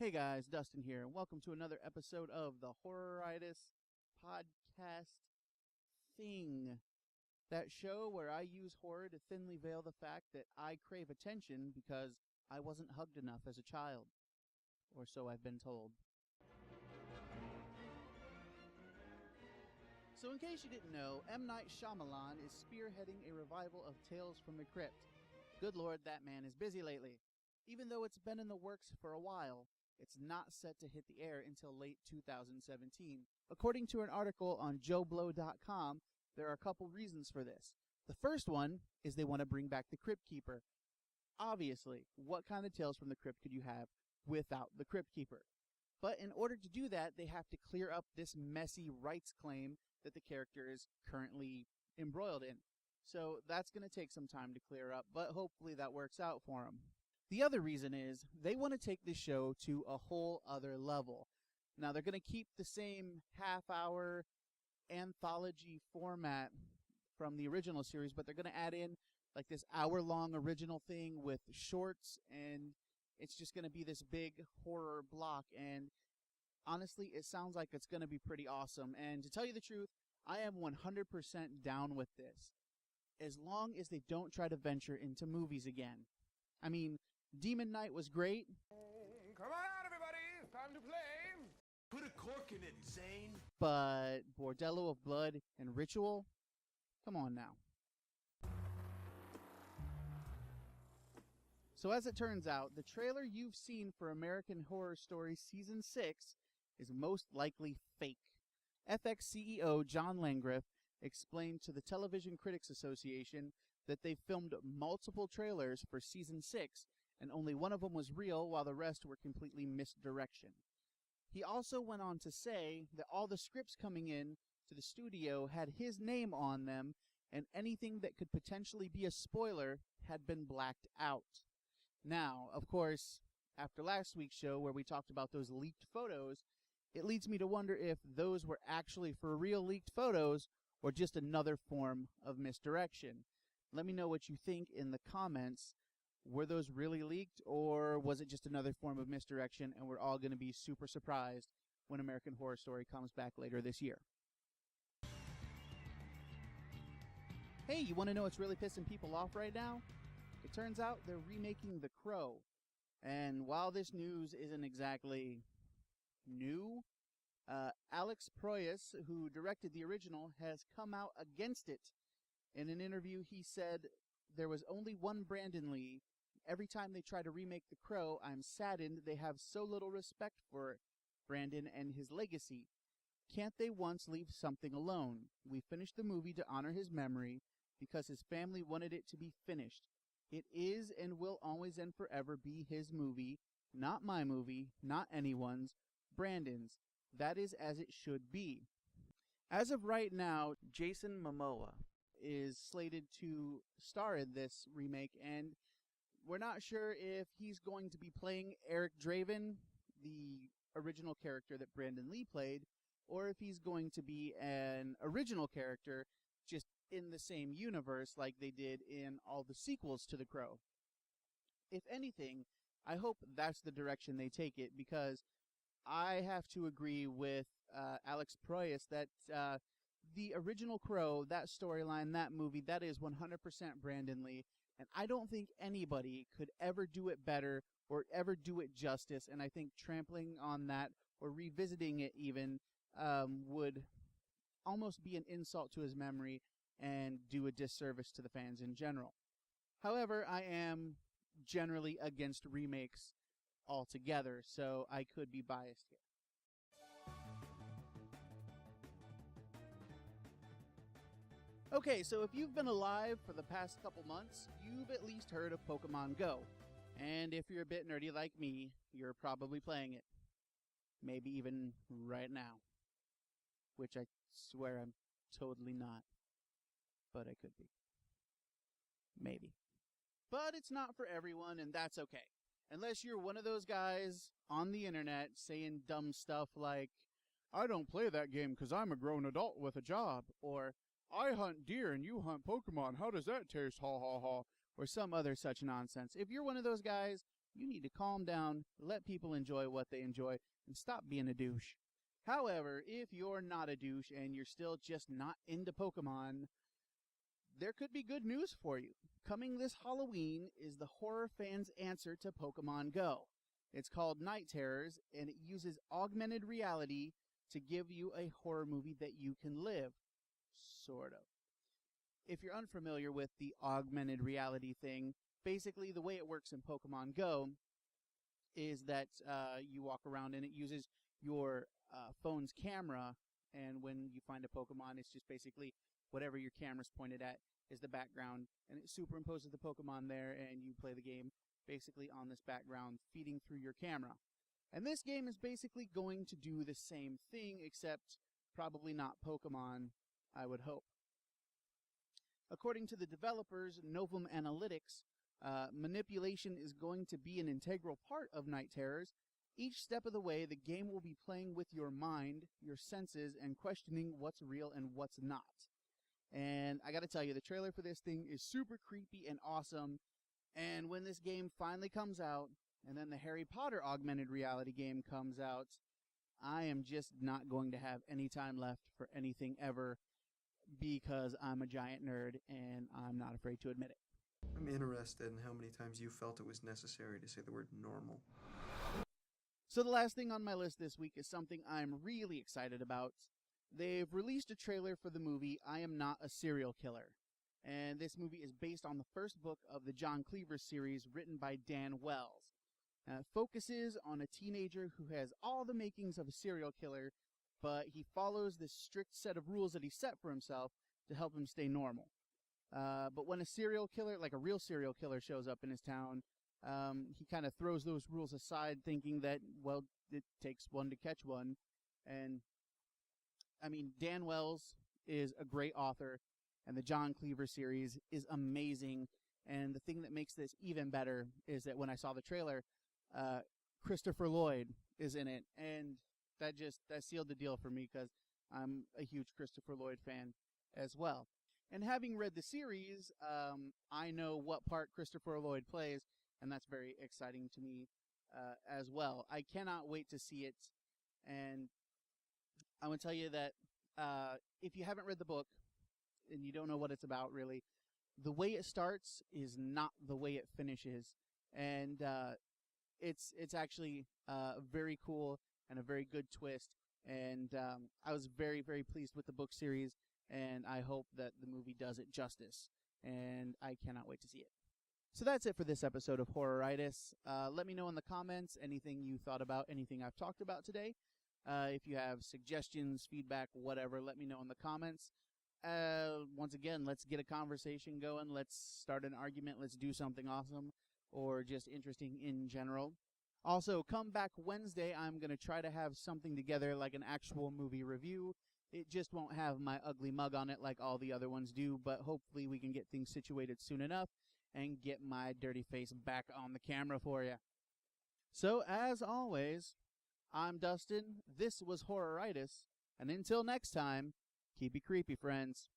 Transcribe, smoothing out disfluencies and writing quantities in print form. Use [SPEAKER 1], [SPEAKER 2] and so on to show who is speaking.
[SPEAKER 1] Hey guys, Dustin here, and welcome to another episode of the Horroritis podcast thing. That show where I use horror to thinly veil the fact that I crave attention because I wasn't hugged enough as a child. Or so I've been told. So in case you didn't know, M. Night Shyamalan is spearheading a revival of Tales from the Crypt. Good lord, that man is busy lately. Even though it's been in the works for a while, it's not set to hit the air until late 2017. According to an article on JoeBlow.com, there are a couple reasons for this. The first one is they want to bring back the Crypt Keeper. Obviously, what kind of Tales from the Crypt could you have without the Crypt Keeper? But in order to do that, they have to clear up this messy rights claim that the character is currently embroiled in. So that's going to take some time to clear up, but hopefully that works out for them. The other reason is they want to take this show to a whole other level. Now, they're going to keep the same half-hour anthology format from the original series, but they're going to add in like this hour-long original thing with shorts, and it's just going to be this big horror block. And honestly, it sounds like it's going to be pretty awesome. And to tell you the truth, I am 100% down with this, as long as they don't try to venture into movies again. I mean, Demon Knight was great.
[SPEAKER 2] Come on out, everybody! It's time to play!
[SPEAKER 3] Put a cork in it, Zane!
[SPEAKER 1] But Bordello of Blood and Ritual? Come on now. So as it turns out, the trailer you've seen for American Horror Story Season 6 is most likely fake. FX CEO John Landgraf explained to the Television Critics Association that they filmed multiple trailers for Season 6, and only one of them was real, while the rest were completely misdirection. He also went on to say that all the scripts coming in to the studio had his name on them, and anything that could potentially be a spoiler had been blacked out. Now, of course, after last week's show where we talked about those leaked photos, it leads me to wonder if those were actually for real leaked photos or just another form of misdirection. Let me know what you think in the comments. Were those really leaked, or was it just another form of misdirection, and we're all going to be super surprised when American Horror Story comes back later this year? Hey, you want to know what's really pissing people off right now? It turns out they're remaking The Crow. And while this news isn't exactly new, Alex Proyas, who directed the original, has come out against it. In an interview, he said, "There was only one Brandon Lee. Every time they try to remake The Crow, I'm saddened they have so little respect for Brandon and his legacy. Can't they once leave something alone? We finished the movie to honor his memory because his family wanted it to be finished. It is and will always and forever be his movie, not my movie, not anyone's, Brandon's. That is as it should be." As of right now, Jason Momoa is slated to star in this remake, and we're not sure if he's going to be playing Eric Draven, the original character that Brandon Lee played, or if he's going to be an original character just in the same universe like they did in all the sequels to The Crow. If anything, I hope that's the direction they take it, because I have to agree with Alex Proyas that the original Crow, that storyline, that movie, that is 100% Brandon Lee, and I don't think anybody could ever do it better or ever do it justice, and I think trampling on that or revisiting it even would almost be an insult to his memory and do a disservice to the fans in general. However, I am generally against remakes altogether, so I could be biased here. Okay, so if you've been alive for the past couple months, you've at least heard of Pokemon Go. And if you're a bit nerdy like me, you're probably playing it. Maybe even right now. Which I swear I'm totally not. But I could be. Maybe. But it's not for everyone, and that's okay. Unless you're one of those guys on the internet saying dumb stuff like, "I don't play that game because I'm a grown adult with a job," or "I hunt deer and you hunt Pokemon, how does that taste, ha ha ha," or some other such nonsense. If you're one of those guys, you need to calm down, let people enjoy what they enjoy, and stop being a douche. However, if you're not a douche and you're still just not into Pokemon, there could be good news for you. Coming this Halloween is the horror fans' answer to Pokemon Go. It's called Night Terrors, and it uses augmented reality to give you a horror movie that you can live. Sort of. If you're unfamiliar with the augmented reality thing, basically the way it works in Pokemon Go is that you walk around and it uses your phone's camera, and when you find a Pokemon, it's just basically whatever your camera's pointed at is the background, and it superimposes the Pokemon there, and you play the game basically on this background feeding through your camera. And this game is basically going to do the same thing, except probably not Pokemon, I would hope. According to the developers, Novum Analytics, manipulation is going to be an integral part of Night Terrors. Each step of the way, the game will be playing with your mind, your senses, and questioning what's real and what's not. And I gotta tell you, the trailer for this thing is super creepy and awesome. And when this game finally comes out, and then the Harry Potter augmented reality game comes out, I am just not going to have any time left for anything ever, because I'm a giant nerd and I'm not afraid to admit it.
[SPEAKER 4] I'm interested in how many times you felt it was necessary to say the word normal.
[SPEAKER 1] So the last thing on my list this week is something I'm really excited about. They've released a trailer for the movie I Am Not a Serial Killer. And this movie is based on the first book of the John Cleaver series written by Dan Wells. It focuses on a teenager who has all the makings of a serial killer, but he follows this strict set of rules that he set for himself to help him stay normal. But when a serial killer, like a real serial killer, shows up in his town, he kind of throws those rules aside, thinking that, well, it takes one to catch one. And, I mean, Dan Wells is a great author, and the John Cleaver series is amazing. And the thing that makes this even better is that when I saw the trailer, Christopher Lloyd is in it, and that sealed the deal for me, because I'm a huge Christopher Lloyd fan as well. And having read the series, I know what part Christopher Lloyd plays, and that's very exciting to me as well. I cannot wait to see it, and I want to tell you that if you haven't read the book and you don't know what it's about, really, the way it starts is not the way it finishes, and it's actually very cool and a very good twist, and I was very, very pleased with the book series, and I hope that the movie does it justice, and I cannot wait to see it. So that's it for this episode of Horroritis. Let me know in the comments anything you thought about, anything I've talked about today. If you have suggestions, feedback, whatever, let me know in the comments. Once again, let's get a conversation going. Let's start an argument. Let's do something awesome or just interesting in general. Also, come back Wednesday. I'm going to try to have something together like an actual movie review. It just won't have my ugly mug on it like all the other ones do, but hopefully we can get things situated soon enough and get my dirty face back on the camera for you. So, as always, I'm Dustin, this was Horroritis, and until next time, keep it creepy, friends.